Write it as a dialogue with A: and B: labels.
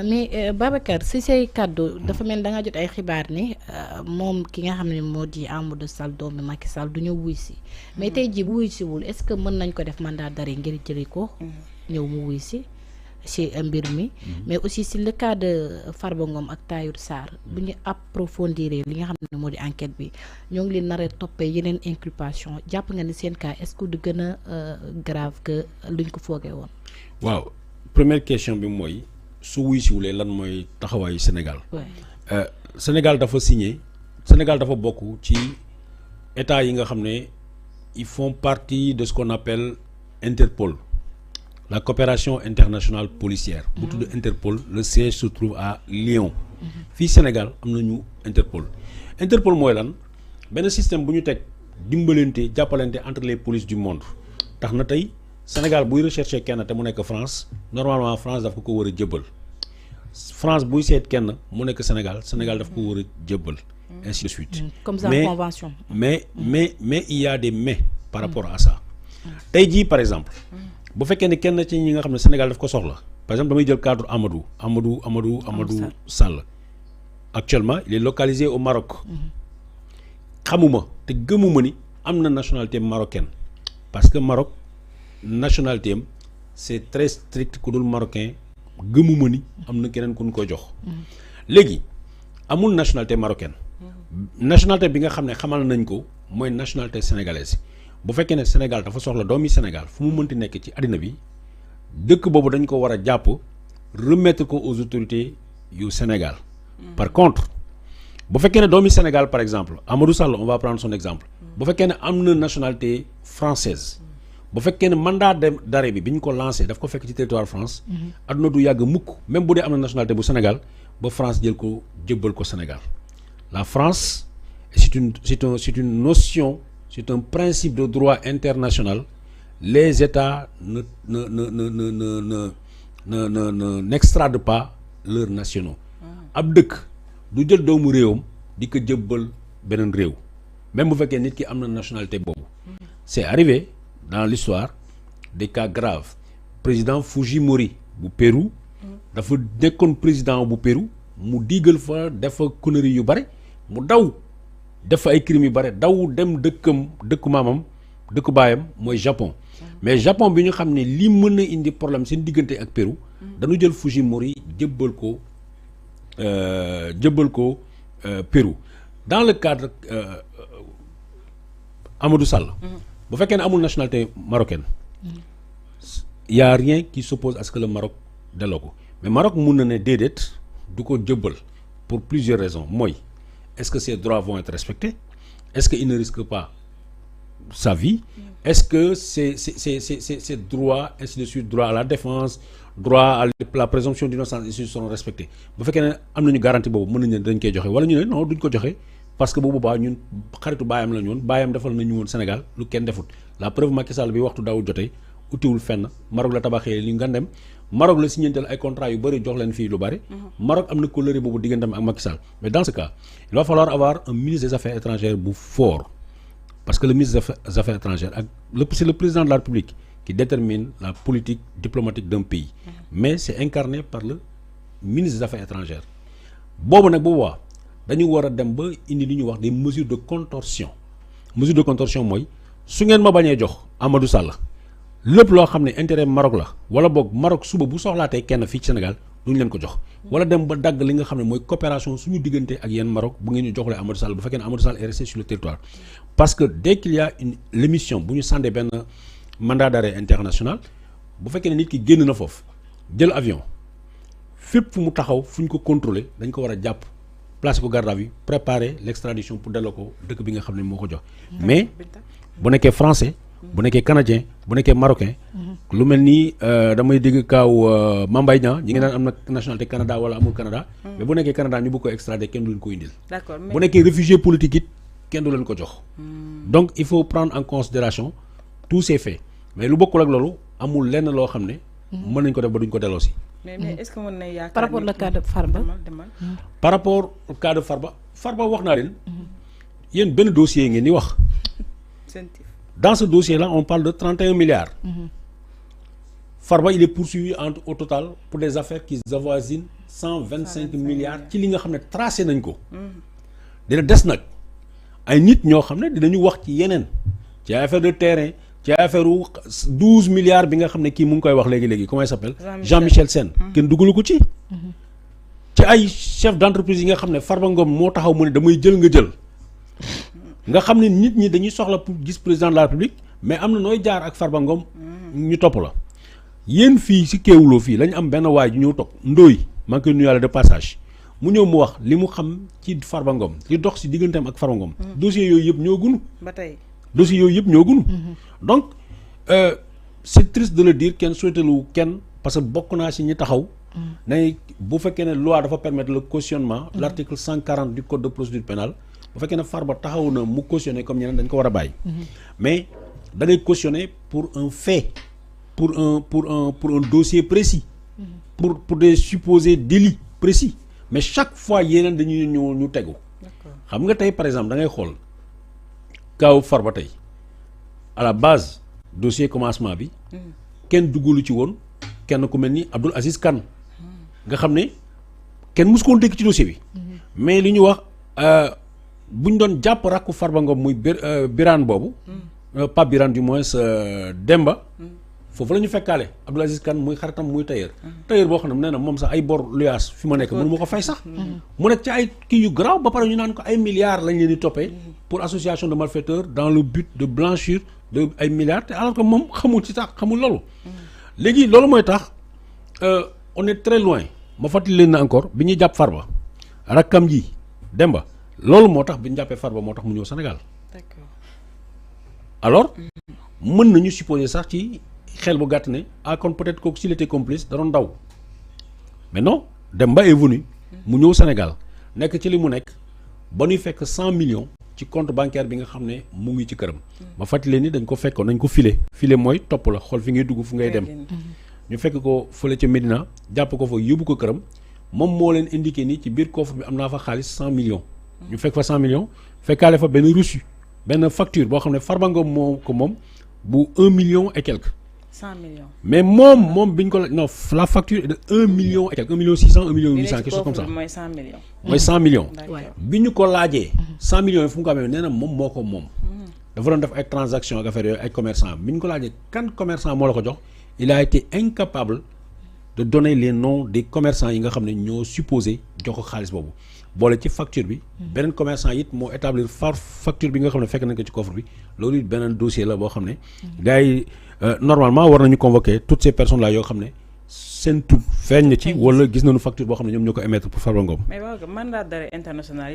A: mais Babacar si say kàddu dafa mel da nga jot ay xibaar ni moom ki nga xam ne moo di Amadou Sall doomi Macky Sall du ñëw wuy si mais tey jii bu wuy si wul est-ce que mën nañ ko def mandat d'arrêt ngir jëli ko ñëw mu wuy si mbir mi mais aussi si le cas de Farba Ngom ak Tahirou Sarr bu ñu approfondir li nga xam ne moo di enquête bi ñoo ngi leen nar a toppee yeneen inculpation jàpp nga ni seen cas est-ce que du gën a grave que luñ ko foogee woon.
B: waaw première question bi mooy su wuy siwulee lan mooy taxawaayu Sénégal. Sénégal dafa signé Sénégal dafa bokk ci état yi nga xam ne ils font partie de ce qu'on appelle Interpol. La coopération internationale policière. bu tudd Interpol le siège se trouve à Lyon. fii Sénégal am nañu Interpol. Interpol mooy lan benn système bu ñu teg dimbalante jàppalante entre les polices du monde tax na tey Sénégal buy rechercher kenn te mu nekk France normalement France daf ko war a jëbbal France buy seet kenn mu nekk Sénégal daf ko war a jëbbal. ainsi de suite.
A: comme ça convention.
B: mais il y a des mais par rapport à ça. tey jii par exemple. bu fekkee ne kenn ci ñi nga xam ne Sénégal daf ko soxla par exemple damay jël cadre Amadou Sall actuellement il est localisé au Maroc. xamuma te gëmuma ni am na nationalité marocaine parce que Maroc nationalité am c'est très strict ku dul marocain gëmuma ni am na keneen ku ñu ko jox. léegi amul nationalité marocaine. nationalité bi nga xam ne xamal nañ ko mooy nationalité sénégalaise. bu fekkee ne Sénégal dafa soxla doomi Sénégal fu mu mënti nekk ci àddina bi dëkk boobu dañ ko war a jàpp remettre ko aux autorités yu Sénégal. par contre bu fekkee ne doomi Sénégal par exemple Amadou Sall on va prendre son exemple. bu fekkee ne am na nationalité française bu fekkee ne mandat d'arrêt bi ñu ko lancé daf ko fekk ci territoire France. àdduna du yàgg mukk même bu dee am na nationalité bu Sénégal ba France jël ko jëbbal ko Sénégal la France c'est une notion. C'est un principe de droit international. Les États n'extradent pas leurs nationaux. ab dëkk du jël doomu réewam di ko jëbbal beneen réew même bu fekkee nit ki am na nationalité boobu. c'est arrivé dans l'histoire des cas graves président Fujimori bu Pérou dafa nekkoon président bu Pérou mu diigal fa def fa conneries yu bare mu daw. def ay crimes yu bare daw dem dëkku maamam dëkku baayam mooy Japon mais Japon bi ñu xam ne lii mën na indi problème seen diggante ak Pérou dañu jël Fujimori jëbbal ko Pérou dans le cadre Amadou Sall bu fekkee ne amul nationalité marocaine y a rien qui s'oppose à ce que le Maroc delloo ko mais Maroc mun na ne déedéet du ko jëbbal pour plusieurs raisons mooy est-ce que ces droits vont être respectés? Est-ce qu'il ne risque pas sa vie? Est-ce que ces droits, ainsi de suite, droit à la défense, droit à la présomption d'innocence, ils seront respectés? Bu fekkee ne am nañu garantie boobu mën nañu ne dañ koy joxe wala ñu ne non duñ ko joxe parce que boobu baa ñun xaritu baayam la ñu woon baayam defal nañu woon Sénégal lu kenn defut la preuve Macky Sall bi waxtu daaw jotee utiwul fenn Maroc la tabaxee li nga dem Maroc la signantel ay contrat yu bëri jox leen fii lu bëri. Maroc am na kóllëre boobu digganteem ak Macky Sall mais dans ce cas il va falloir avoir un ministre des affaires étrangères bu fort parce que le ministre des affaires étrangères ak c'est le président de la République qui détermine la politique diplomatique d'un pays mais c'est incarné par le ministre des affaires étrangères boobu nag bu boobaa dañu war a dem ba indi li ñuy wax des mesures de contorsion mooy su ngeen ma bañee jox Amadou Sall lépp loo xam ne intérêt Maroc la wala boog Maroc suba bu soxlaatee kenn fii ci Sénégal duñu leen ko jox wala dem ba dagg li nga xam ne mooy coopération suñu diggante ak yéen Maroc bu ngeen ñu joxlee Amadou Sall bu fekkee ne Amadou Sall est resté sur le territoire parce que dès qu'il y a l'émission bu ñu sàndee benn mandat d'arrêt international bu fekkee ne nit ki génn na foofu jël avion fépp fu mu taxaw fu ñu ko contrôler dañ ko war a jàpp placer ko garde à vue préparer l'extradition pour delloo ko dëkk bi nga xam ne moo ko jox mais bu nekkee français bu nekkee canadien bu nekkee marocain lu mel nii damay dégg kaaw Mambay Niang ñi ngi naan am na nationalité Canada wala amul Canada mais bu nekkee Canada ñu bëgg ko extrader kenn du leen ko indil bu nekkee réfugié politique it kenn du leen ko jox donc il faut prendre en considération tous ces faits mais lu bokkul ak loolu amul lenn loo xam ne mën nañ ko def ba duñ ko delloo si
C: mais est-ce que mën na yaakaar
A: par rapport au cas de Farba
B: par rapport au cas de Farba wax naa leen yéen benn dossier ngeen di wax dans ce dossier-là on parle de 31 milliards Farba il est poursuivi au total pour des affaires qui avoisinent 125 milliards ci li nga xam ne tracé nañ ko. dina des nag ay nit ñoo xam ne dinañu wax ci yeneen ci affaire de terrain ci affaire 12 milliards bi nga xam ne kii mu ngi koy wax léegi comment il s'appelle Jean-Michel Sène kenn dugalu ko ci ay chef d'entreprise yi nga xam ne Farba Ngom moo taxaw mu ne damay jël nga jël nga xam ne nit ñi dañuy soxla pour gis président de la République mais am na nooy jaar ak Farba Ngom ñu topp la yéen fii si Kéwoulo fii lañu am benn waay ju ñëw toog ndóoy maa ngi koy nuyuwaale de passage mu ñëw mu wax li mu xam ci Farba Ngom li dox si digganteem ak Farba Ngom dossier yooyu yëpp ñoo gunu
C: ba tey
B: dossier yooyu yëpp ñoo gunu donc c'est triste de le dire kenn souhaitelu kenn parce que bokk naa si ñi taxaw ne bu fekkee ne loi dafa permettre le cautionnement l'article 140 du code de procédure pénale bu fekkee ne Farba taxaw na mu cautionner comme ñeneen dañ ko war a bàyyi mais da ngay cautionner pour un fait pour un dossier précis pour des supposés délits précis mais chaque fois yeneen dañuy ñu tegu xam nga tey par exemple da ngay xool kaw Farba tey à la base dossier commencement bi kenn duggalu ci woon kenn ku mel ni Abdoul Aziz Kane nga xam ne kenn mosu ko woon dégg ci dossier bi mais li ñu wax buñ doon jàpp rakku Farba Ngom muy Birane boobu pas Birane du moins Demba foofu la ñu fekkaale Abdoul Aziz Kane muy xaritam muy tailleur boo xam ne nee na moom sax ay bor luyaas fi ma nekk mënu ma ko fay sax mu nekk ci ay kii yu garaaw ba pare ñu naan ko ay milliards lañ leen di toppee pour association de malfaiteurs dans le but de blanchir de ay milliards te alors que moom xamul ci sax xamul loolu léegi loolu mooy tax on est très loin ma fàttali leen na encore bi ñuy jàpp Farba rakkam ji Demba loolu moo tax bi ñu jàppee Farba moo tax mu ñëw Sénégal
C: d'accord
B: alors mën nañu supposer sax ci xel bu gàtt ne ah kon peut-être que s'il était complice da doon daw mais non Demba est venu mu ñëw Sénégal nekk ci li mu nekk ba ñuy fekk 100 millions ci compte bancaire bi nga xam ne mu ngi ci këram ma fàttali ni dañ ko fekkoon nañ ko filé mooy topp la xool fi ngay dugg fu ngay dem ñu fekk ko fële ca Médina jàpp ko fa yóbbu ko këram moom moo leen indiqué ni ci biir coffre bi am naa fa xaalis 100 millions ñu fekk fa 100 millions fekkaale fa benn reçu benn facture boo xam ne Farba Ngom moo ko moom bu 1 million et quelque
C: 100 millions
B: mais moom biñ ko la non la facture est de 1 million et quelque 1 million 600 1 million 800 quelque chose comme ça
C: mooy 100 millions
B: mooy 100 millions
C: d'accord
B: bi ñu ko laajee 100 millions yi fu mu ko amee nee na moom moo ko moom dafa doon def ay transactions ak affaire yooyu ay commerçant bi ñu ko laajee kan commerçant moo la ko jox il a été incapable de donner les noms des commerçants yi nga xam ne ñoo supposé jox ko xaalis boobu boole ci facture bi beneen commerçant it moo établir facture bi nga xam ne fekk nañ ko ci coffre bi loolu it beneen dossier la boo xam ne gars yi normalement war nañu convoquer toutes ces personnes là yoo xam ne seen tur feeñ na ci wala gis nañu facture boo xam ne ñoom ñoo ko émettre pour Farba Ngom
C: mais waaw mandat d'arrêt international